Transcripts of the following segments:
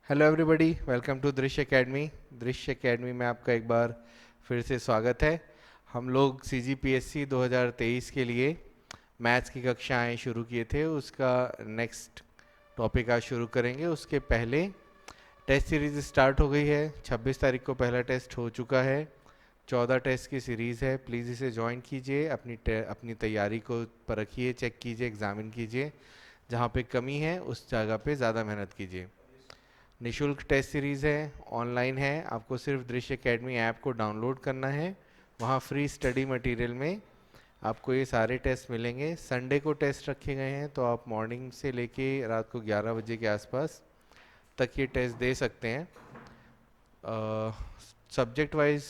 Hello everybody, welcome to दृश्य academy. दृश्य academy में आपका एक बार फिर से स्वागत है। हम लोग CGPSC 2023 के लिए मैथ्स की कक्षाएं शुरू किए थे, उसका नेक्स्ट टॉपिक आज शुरू करेंगे। उसके पहले टेस्ट सीरीज स्टार्ट हो गई है। 26 तारीख को पहला टेस्ट हो चुका है। 14 टेस्ट की सीरीज़ है। प्लीज़ इसे ज्वाइन कीजिए, अपनी तैयारी को परखिए, चेक कीजिए, एग्जामिन कीजिए। जहाँ पे कमी है उस जगह पे ज़्यादा मेहनत कीजिए। निशुल्क टेस्ट सीरीज़ है, ऑनलाइन है। आपको सिर्फ दृश्य एकेडमी ऐप को डाउनलोड करना है। वहाँ फ्री स्टडी मटेरियल में आपको ये सारे टेस्ट मिलेंगे। संडे को टेस्ट रखे गए हैं, तो आप मॉर्निंग से लेके रात को 11 बजे के आसपास तक ये टेस्ट दे सकते हैं। सब्जेक्ट वाइज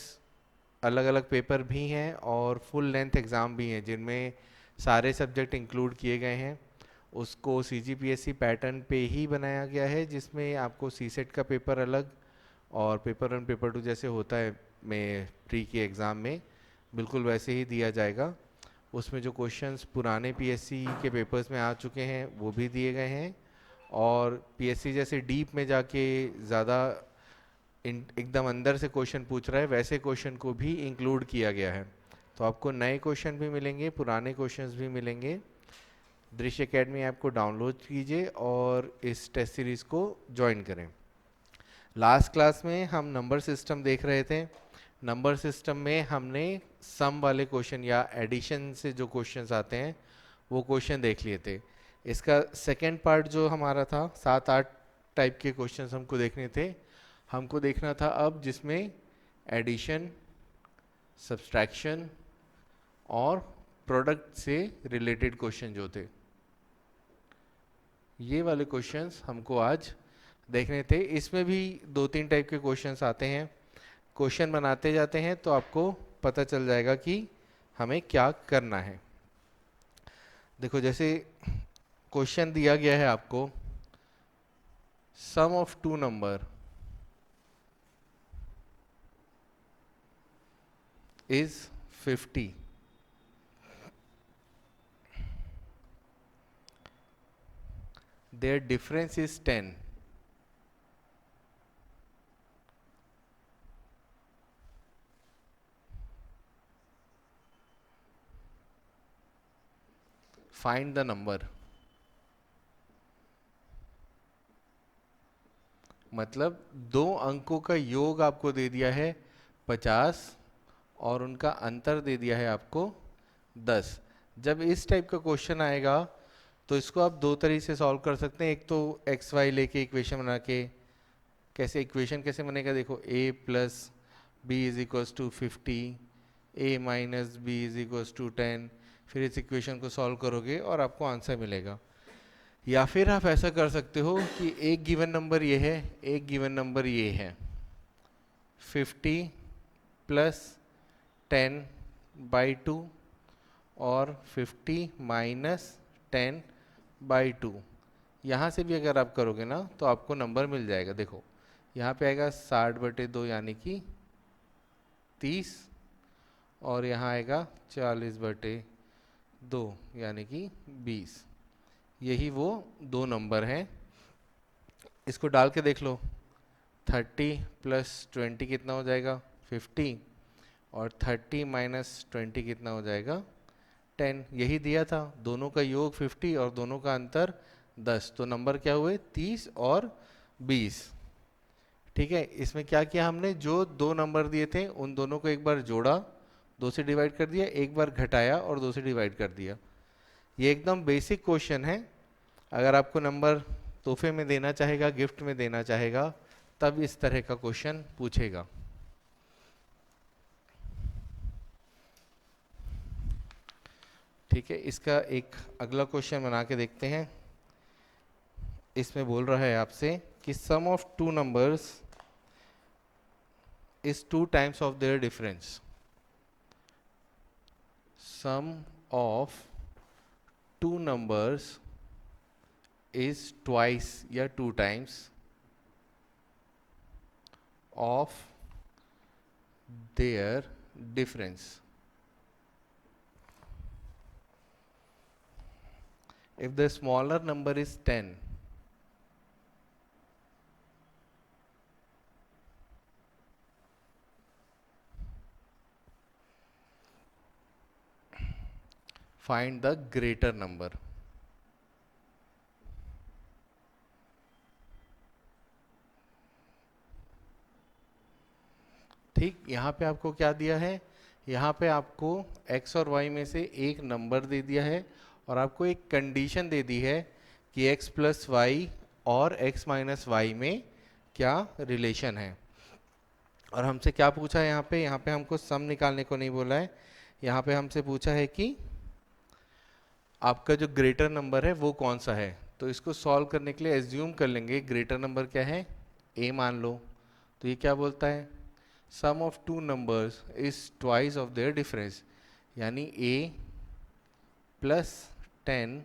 अलग अलग पेपर भी हैं और फुल लेंथ एग्ज़ाम भी हैं, जिनमें सारे सब्जेक्ट इंक्लूड किए गए हैं। उसको CGPSC पैटर्न पे ही बनाया गया है, जिसमें आपको CSET का पेपर अलग और पेपर 1 पेपर 2 जैसे होता है में प्री के एग्ज़ाम में, बिल्कुल वैसे ही दिया जाएगा। उसमें जो क्वेश्चंस पुराने PSC के पेपर्स में आ चुके हैं वो भी दिए गए हैं, और PSC जैसे डीप में जाके ज़्यादा एकदम अंदर से क्वेश्चन पूछ रहा है, वैसे क्वेश्चन को भी इंक्लूड किया गया है। तो आपको नए क्वेश्चन भी मिलेंगे, पुराने क्वेश्चंस भी मिलेंगे। दृश्य एकेडमी ऐप को डाउनलोड कीजिए और इस टेस्ट सीरीज को ज्वाइन करें। लास्ट क्लास में हम नंबर सिस्टम देख रहे थे। नंबर सिस्टम में हमने सम वाले क्वेश्चन या एडिशन से जो क्वेश्चंस आते हैं वो क्वेश्चन देख लिए थे। इसका सेकेंड पार्ट जो हमारा था, 7-8 टाइप के क्वेश्चंस हमको देखने थे। हमको देखना था अब जिसमें एडिशन, सब्सट्रैक्शन और प्रोडक्ट से रिलेटेड क्वेश्चन जो थे, ये वाले क्वेश्चंस हमको आज देखने थे। इसमें भी 2-3 टाइप के क्वेश्चंस आते हैं। क्वेश्चन बनाते जाते हैं तो आपको पता चल जाएगा कि हमें क्या करना है। देखो, जैसे क्वेश्चन दिया गया है आपको, sum of two number is 50। Their difference is 10। Find the number. मतलब दो अंकों का योग आपको दे दिया है 50 और उनका अंतर दे दिया है आपको 10। जब इस टाइप का क्वेश्चन आएगा तो इसको आप दो तरीके से सॉल्व कर सकते हैं। एक तो एक्स वाई लेके इक्वेशन बना के। कैसे इक्वेशन कैसे बनेगा, देखो, a plus b is equals to 50, a minus b is equals to 10। फिर इस इक्वेशन को सॉल्व करोगे और आपको आंसर मिलेगा। या फिर आप ऐसा कर सकते हो कि एक गिवन नंबर ये है, एक गिवन नंबर ये है, 50 प्लस 10/2 और 50 माइनस 10/2। यहाँ से भी अगर आप करोगे ना तो आपको नंबर मिल जाएगा। देखो, यहाँ पे आएगा 60/2 यानी कि 30, और यहाँ आएगा 40/2 यानी कि 20। यही वो दो नंबर हैं। इसको डाल के देख लो। 30 प्लस 20 कितना हो जाएगा, 50, और 30 माइनस 20 कितना हो जाएगा, 10। यही दिया था, दोनों का योग 50 और दोनों का अंतर 10। तो नंबर क्या हुए, 30 और 20। ठीक है, इसमें क्या किया हमने, जो दो नंबर दिए थे उन दोनों को एक बार जोड़ा, दो से डिवाइड कर दिया, एक बार घटाया और दो से डिवाइड कर दिया। ये एकदम बेसिक क्वेश्चन है। अगर आपको नंबर तोहफे में देना चाहेगा, गिफ्ट में देना चाहेगा, तब इस तरह का क्वेश्चन पूछेगा। ठीक है, इसका एक अगला क्वेश्चन बना के देखते हैं। इसमें बोल रहा है आपसे कि sum of two numbers is 2 times of their difference. Sum of two numbers is twice या 2 times of their difference. If the smaller number is 10 find the greater number. ठीक, यहाँ पे आपको क्या दिया है, यहाँ पे आपको x और y में से एक नंबर दे दिया है और आपको एक कंडीशन दे दी है कि x प्लस वाई और x माइनस वाई में क्या रिलेशन है। और हमसे क्या पूछा है यहाँ पे हमको सम निकालने को नहीं बोला है, यहाँ पे हमसे पूछा है कि आपका जो ग्रेटर नंबर है वो कौन सा है। तो इसको सॉल्व करने के लिए एज्यूम कर लेंगे ग्रेटर नंबर क्या है, a मान लो। तो ये क्या बोलता है, sum of two numbers is twice of their difference, यानी a प्लस 10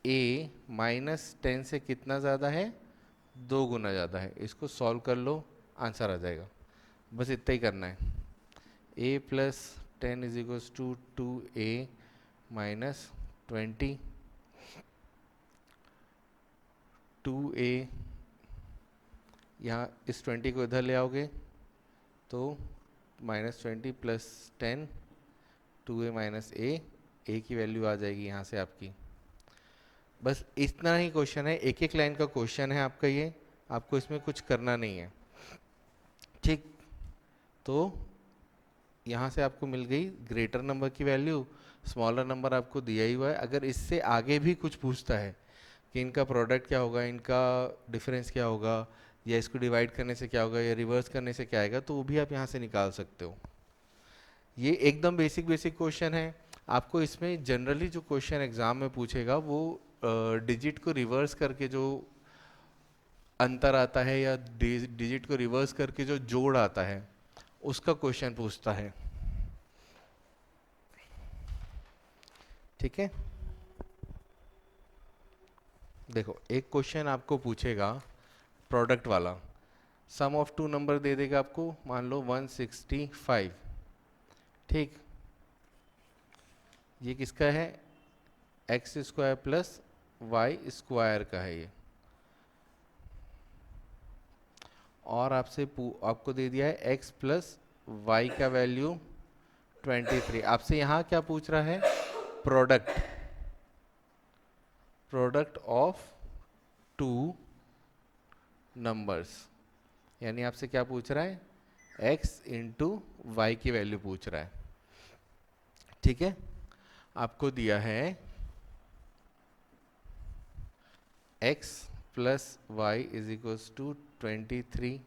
a माइनस 10 से कितना ज़्यादा है, 2 गुना ज़्यादा है। इसको सॉल्व कर लो, आंसर आ जाएगा। बस इतना ही करना है। a plus 10 is equals to 2a minus 20, 2a, यहाँ इस 20 को इधर ले आओगे तो minus 20 plus 10, 2a minus a की वैल्यू आ जाएगी यहाँ से आपकी। बस इतना ही क्वेश्चन है, एक एक लाइन का क्वेश्चन है आपका ये, आपको इसमें कुछ करना नहीं है। ठीक, तो यहाँ से आपको मिल गई ग्रेटर नंबर की वैल्यू, स्मॉलर नंबर आपको दिया ही हुआ है। अगर इससे आगे भी कुछ पूछता है कि इनका प्रोडक्ट क्या होगा, इनका डिफरेंस क्या होगा, या इसको डिवाइड करने से क्या होगा, या रिवर्स करने से क्या आएगा, तो वो भी आप यहाँ से निकाल सकते हो। ये एकदम बेसिक बेसिक क्वेश्चन है। आपको इसमें जनरली जो क्वेश्चन एग्जाम में पूछेगा वो डिजिट को रिवर्स करके जो अंतर आता है या डिजिट को रिवर्स करके जो जोड़ आता है उसका क्वेश्चन पूछता है। ठीक है, देखो एक क्वेश्चन आपको पूछेगा प्रोडक्ट वाला, सम ऑफ टू नंबर दे देगा आपको, मान लो 165। ठीक, ये किसका है, x square plus y square का है ये। और आपको दे दिया है x प्लस वाई का वैल्यू 23। आपसे यहाँ क्या पूछ रहा है, product, product of two numbers, यानी आपसे क्या पूछ रहा है, x इंटू वाई की वैल्यू पूछ रहा है। ठीक है, आपको दिया है x plus y is equals to 23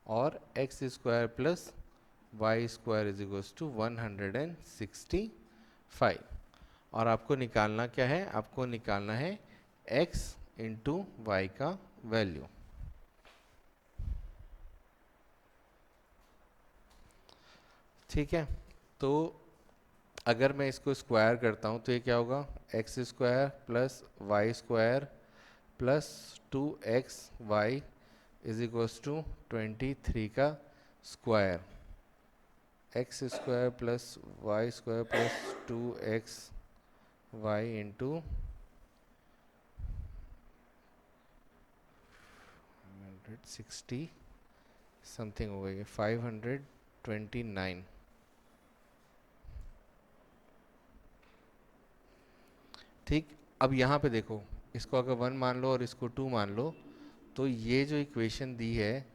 और x square plus y square is equals to 165। और आपको निकालना क्या है, आपको निकालना है x इंटू वाई का वैल्यू। ठीक है, तो अगर मैं इसको स्क्वायर करता हूँ तो ये क्या होगा, x square plus y square plus 2xy is equals to 23 का स्क्वायर, x square plus y square plus 2xy into 160 something हो गई 529। ठीक, अब यहाँ पे देखो, इसको अगर 1 मान लो और इसको 2 मान लो, तो ये जो इक्वेशन दी है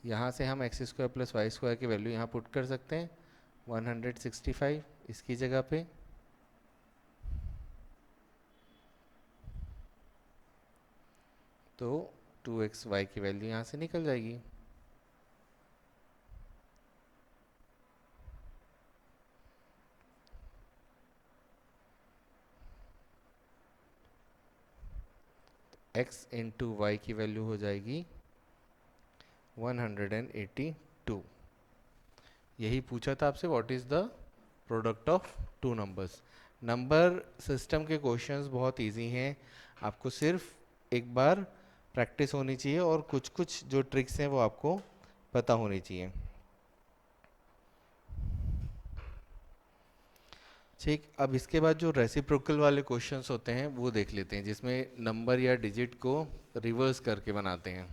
यहाँ से हम x square plus y square की वैल्यू यहाँ पुट कर सकते हैं 165 इसकी जगह पे, तो 2xy की वैल्यू यहाँ से निकल जाएगी। x इंटू वाई की वैल्यू हो जाएगी 182। यही पूछा था आपसे, what is the product of two numbers. Number system के क्वेश्चंस बहुत इजी हैं, आपको सिर्फ एक बार प्रैक्टिस होनी चाहिए और कुछ कुछ जो ट्रिक्स हैं वो आपको पता होनी चाहिए। ठीक, अब इसके बाद जो रेसिप्रोकल वाले क्वेश्चंस होते हैं वो देख लेते हैं, जिसमें नंबर या डिजिट को रिवर्स करके बनाते हैं।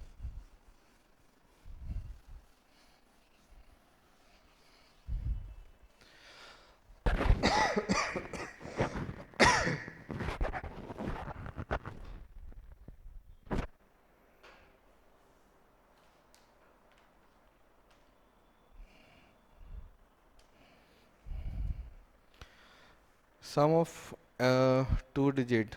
sum of two digit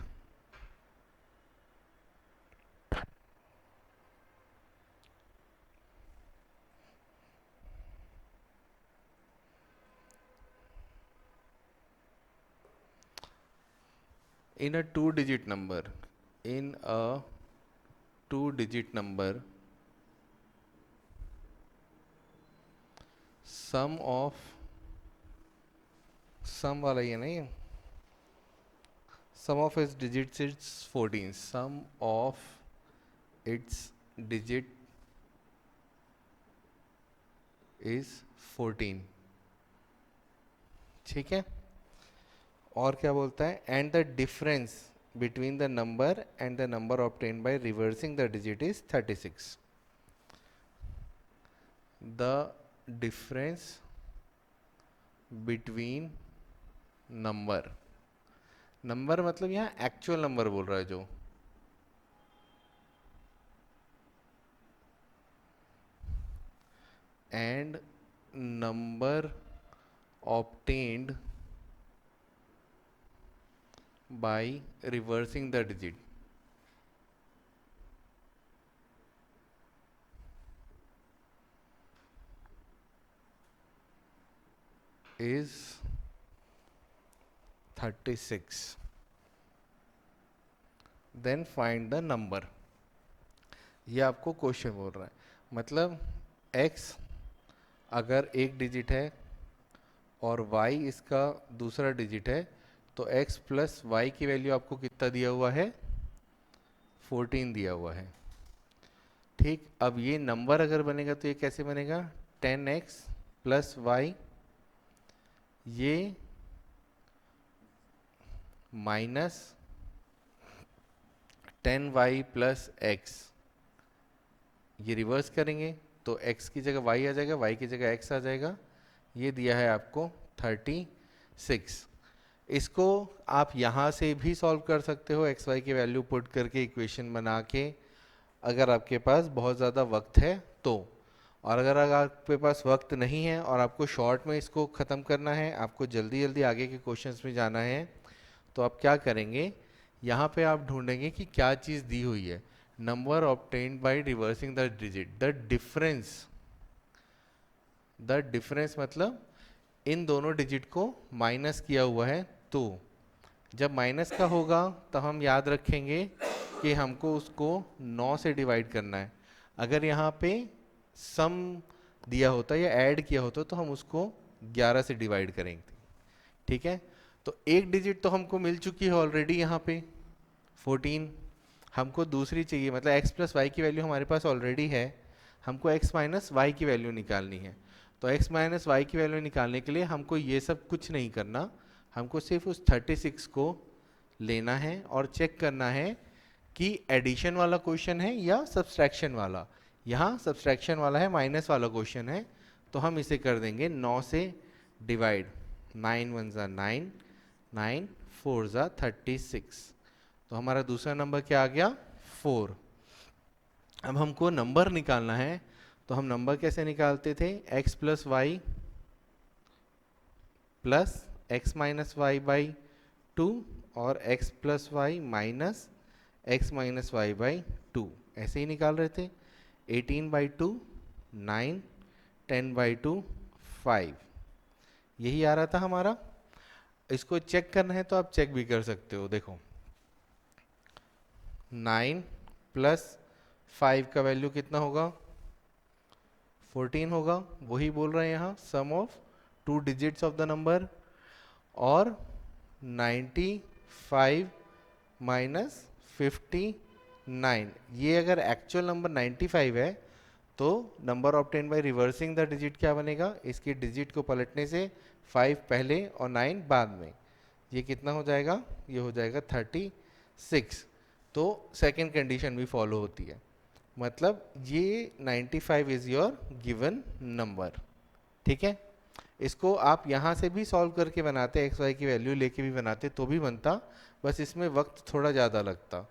in a two digit number, in a two digit number, sum of, sum वाला ही है ना ये, sum of its digits is 14, sum of its digit is 14, ठीक है। और क्या बोलता है, and the difference between the number and the number obtained by reversing the digit is 36। The difference between number, number मतलब यहाँ एक्चुअल नंबर बोल रहा है जो, and number obtained by reversing the digit is 36, then find the number। ये आपको question बोल रहा है, मतलब x अगर एक डिजिट है और y इसका दूसरा डिजिट है, तो x प्लस वाई की वैल्यू आपको कितना दिया हुआ है, 14 दिया हुआ है, ठीक। अब ये नंबर अगर बनेगा तो ये कैसे बनेगा, 10x प्लस वाई, ये माइनस 10y प्लस x, ये रिवर्स करेंगे तो x की जगह y आ जाएगा, y की जगह x आ जाएगा, ये दिया है आपको 36। इसको आप यहाँ से भी सॉल्व कर सकते हो, एक्स वाई की वैल्यू पुट करके इक्वेशन बना के, अगर आपके पास बहुत ज़्यादा वक्त है तो। और अगर आपके पास वक्त नहीं है और आपको शॉर्ट में इसको ख़त्म करना है, आपको जल्दी जल्दी आगे के क्वेश्चंस में जाना है, तो आप क्या करेंगे, यहाँ पे आप ढूंढेंगे कि क्या चीज़ दी हुई है, number obtained by reversing the digit, the difference मतलब इन दोनों डिजिट को माइनस किया हुआ है, तो जब माइनस का होगा तो हम याद रखेंगे कि हमको उसको 9 से डिवाइड करना है। अगर यहाँ पे सम दिया होता या ऐड किया होता तो हम उसको 11 से डिवाइड करेंगे, ठीक है। तो एक डिजिट तो हमको मिल चुकी है ऑलरेडी यहाँ पे 14, हमको दूसरी चाहिए, मतलब x प्लस वाई की वैल्यू हमारे पास ऑलरेडी है, हमको x माइनस वाई की वैल्यू निकालनी है। तो x माइनस वाई की वैल्यू निकालने के लिए हमको ये सब कुछ नहीं करना, हमको सिर्फ उस 36 को लेना है और चेक करना है कि एडिशन वाला क्वेश्चन है या सब्सट्रैक्शन वाला। यहाँ सब्सट्रैक्शन वाला है, माइनस वाला क्वेश्चन है, तो हम इसे कर देंगे 9 से डिवाइड, 9 वन ज़ा 9, 9 4 ज़ा 36, तो हमारा दूसरा नंबर क्या आ गया, 4। अब हमको नंबर निकालना है, तो हम नंबर कैसे निकालते थे, x plus y plus x minus y by 2 और x plus y minus x minus y by 2, ऐसे ही निकाल रहे थे। 18 बाई 2 9, 10 बाई 2 5, यही आ रहा था हमारा। इसको चेक करना है तो आप चेक भी कर सकते हो, देखो 9 प्लस 5 का वैल्यू कितना होगा, 14 होगा, वही बोल रहे हैं यहाँ, sum of two digits of the number, और 95 माइनस 59, ये अगर एक्चुअल नंबर 95 है तो number obtain by reversing the digit क्या बनेगा, इसकी डिजिट को पलटने से 5 पहले और 9 बाद में, ये कितना हो जाएगा, ये हो जाएगा 36। तो सेकंड कंडीशन भी फॉलो होती है, मतलब ये 95 इज योर गिवन नंबर, ठीक है। इसको आप यहाँ से भी सॉल्व करके बनाते, एक्स वाई की वैल्यू लेके भी बनाते तो भी बनता, बस इसमें वक्त थोड़ा ज़्यादा लगता।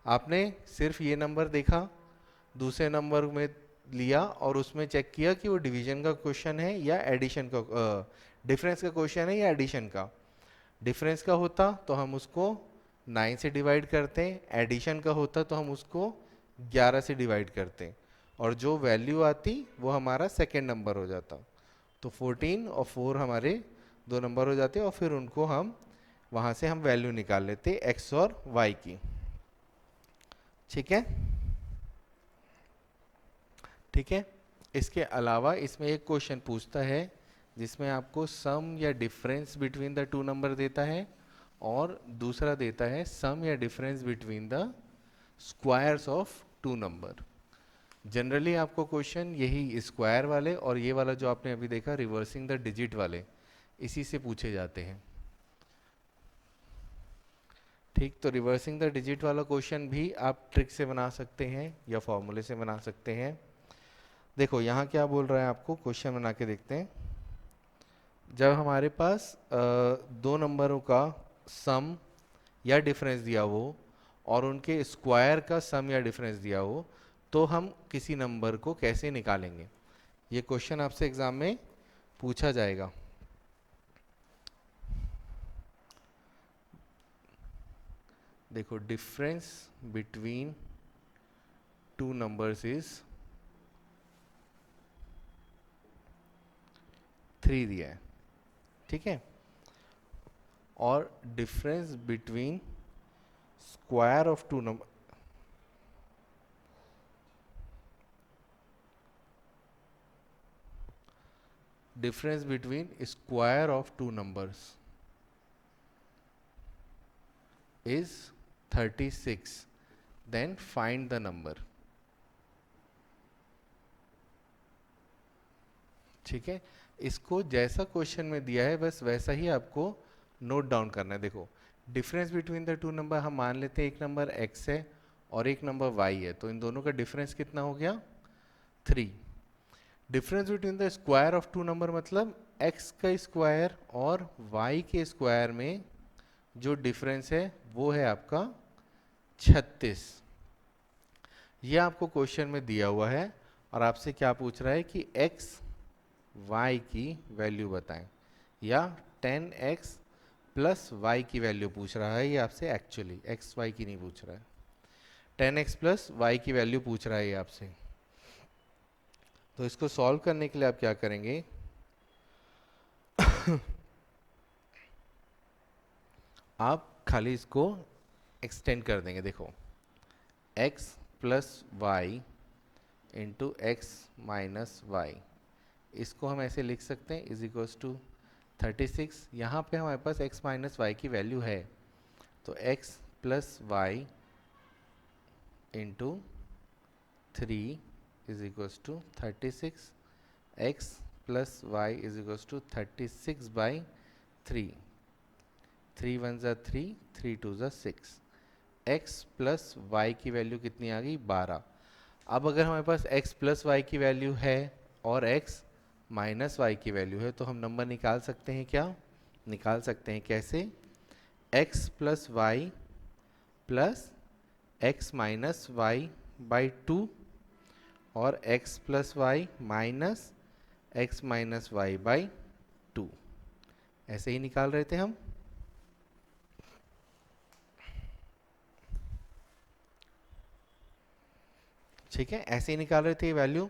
आपने सिर्फ ये नंबर देखा, दूसरे नंबर में लिया और उसमें चेक किया कि वो डिवीजन का क्वेश्चन है या एडिशन का, डिफरेंस का क्वेश्चन है या एडिशन का। डिफरेंस का होता तो हम उसको 9 से डिवाइड करते हैं, एडिशन का होता तो हम उसको 11 से डिवाइड करते हैं, और जो वैल्यू आती वो हमारा सेकेंड नंबर हो जाता। तो 14 और 4 हमारे दो नंबर हो जाते और फिर उनको हम वहाँ से हम वैल्यू निकाल लेते x और y की। ठीक है, ठीक है। इसके अलावा इसमें एक क्वेश्चन पूछता है जिसमें आपको सम या difference between the two number देता है, और दूसरा देता है सम या difference between the squares of two number. Generally आपको क्वेश्चन यही स्क्वायर वाले और ये वाला जो आपने अभी देखा रिवर्सिंग द डिजिट वाले, इसी से पूछे जाते हैं। ठीक, तो रिवर्सिंग द डिजिट वाला क्वेश्चन भी आप ट्रिक से बना सकते हैं या फॉर्मूले से बना सकते हैं। देखो यहाँ क्या बोल रहा है, आपको क्वेश्चन बना के देखते हैं। जब हमारे पास दो नंबरों का सम या डिफरेंस दिया हो और उनके स्क्वायर का सम या डिफरेंस दिया हो, तो हम किसी नंबर को कैसे निकालेंगे, ये क्वेश्चन आपसे एग्जाम में पूछा जाएगा। देखो, difference between two numbers is 3 दिया है, ठीक है, और difference between square of two number, difference between square of two numbers is 36, then find the number। ठीक है, इसको जैसा क्वेश्चन में दिया है बस वैसा ही आपको नोट डाउन करना है। देखो, difference between the two number हम मान लेते हैं एक नंबर x है और एक नंबर y है, तो इन दोनों का डिफरेंस कितना हो गया, 3। Difference between the square of two number मतलब x का स्क्वायर और y के स्क्वायर में जो डिफरेंस है वो है आपका 36। ये आपको क्वेश्चन में दिया हुआ है और आपसे क्या पूछ रहा है कि x y की वैल्यू बताएं, या 10x प्लस y की वैल्यू पूछ रहा है ये आपसे, एक्चुअली x y की नहीं पूछ रहा है, 10x प्लस y की वैल्यू पूछ रहा है ये आपसे। तो इसको सॉल्व करने के लिए आप क्या करेंगे आप खाली इसको एक्सटेंड कर देंगे। देखो, x plus y into x minus y, इसको हम ऐसे लिख सकते हैं इज इक्वल्स टू 36। यहाँ पे हमारे पास x माइनस वाई की वैल्यू है, तो x plus y into 3 is equals to 36, x plus y is equals to 36 by 3, 3 one ज़ा 3, 3 टू ज़ा 6, x प्लस वाई की वैल्यू कितनी आ गई, 12। अब अगर हमारे पास x प्लस वाई की वैल्यू है और x माइनस वाई की वैल्यू है, तो हम नंबर निकाल सकते हैं। क्या निकाल सकते हैं, कैसे, x plus y plus x minus y by 2 और x plus y minus x minus y by 2, ऐसे ही निकाल रहे थे हम। ठीक है, ऐसे ही निकाल रहे थे ये वैल्यू।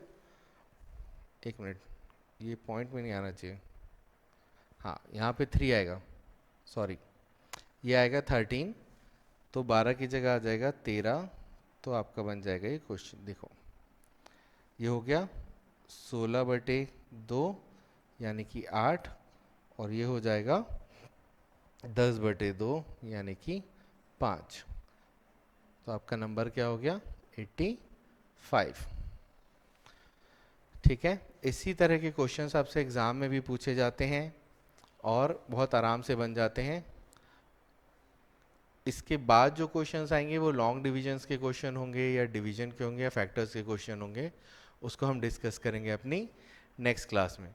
एक मिनट, ये पॉइंट में नहीं आना चाहिए, हाँ यहाँ पे 3 आएगा, सॉरी, ये आएगा 13, तो 12 की जगह आ जाएगा 13, तो आपका बन जाएगा ये क्वेश्चन। देखो, ये हो गया 16/2 यानी कि 8, और ये हो जाएगा 10/2 यानी कि 5, तो आपका नंबर क्या हो गया, 85। ठीक है, इसी तरह के क्वेश्चंस आपसे एग्ज़ाम में भी पूछे जाते हैं और बहुत आराम से बन जाते हैं। इसके बाद जो क्वेश्चंस आएंगे वो लॉन्ग डिविजन्स के क्वेश्चन होंगे या डिवीजन के होंगे या फैक्टर्स के क्वेश्चन होंगे, उसको हम डिस्कस करेंगे अपनी नेक्स्ट क्लास में।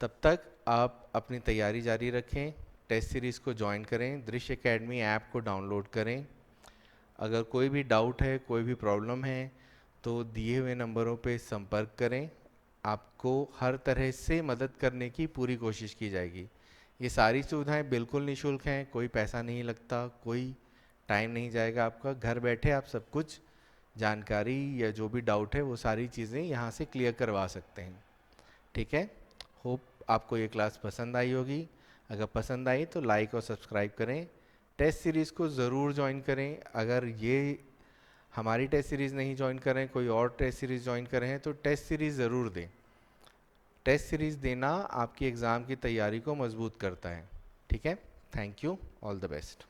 तब तक आप अपनी तैयारी जारी रखें, टेस्ट सीरीज़ को ज्वाइन करें, दृश्य एकेडमी ऐप को डाउनलोड करें। अगर कोई भी डाउट है, कोई भी प्रॉब्लम है, तो दिए हुए नंबरों पे संपर्क करें, आपको हर तरह से मदद करने की पूरी कोशिश की जाएगी। ये सारी सुविधाएं बिल्कुल निःशुल्क हैं, कोई पैसा नहीं लगता, कोई टाइम नहीं जाएगा आपका, घर बैठे आप सब कुछ जानकारी या जो भी डाउट है वो सारी चीज़ें यहाँ से क्लियर करवा सकते हैं। ठीक है, होप आपको ये क्लास पसंद आई होगी। अगर पसंद आई तो लाइक और सब्सक्राइब करें। टेस्ट सीरीज़ को ज़रूर ज्वाइन करें। अगर ये हमारी टेस्ट सीरीज़ नहीं ज्वाइन करें, कोई और टेस्ट सीरीज़ ज्वाइन करें हैं तो टेस्ट सीरीज़ ज़रूर दें। टेस्ट सीरीज़ देना आपकी एग्ज़ाम की तैयारी को मजबूत करता है। ठीक है, thank you, all the best.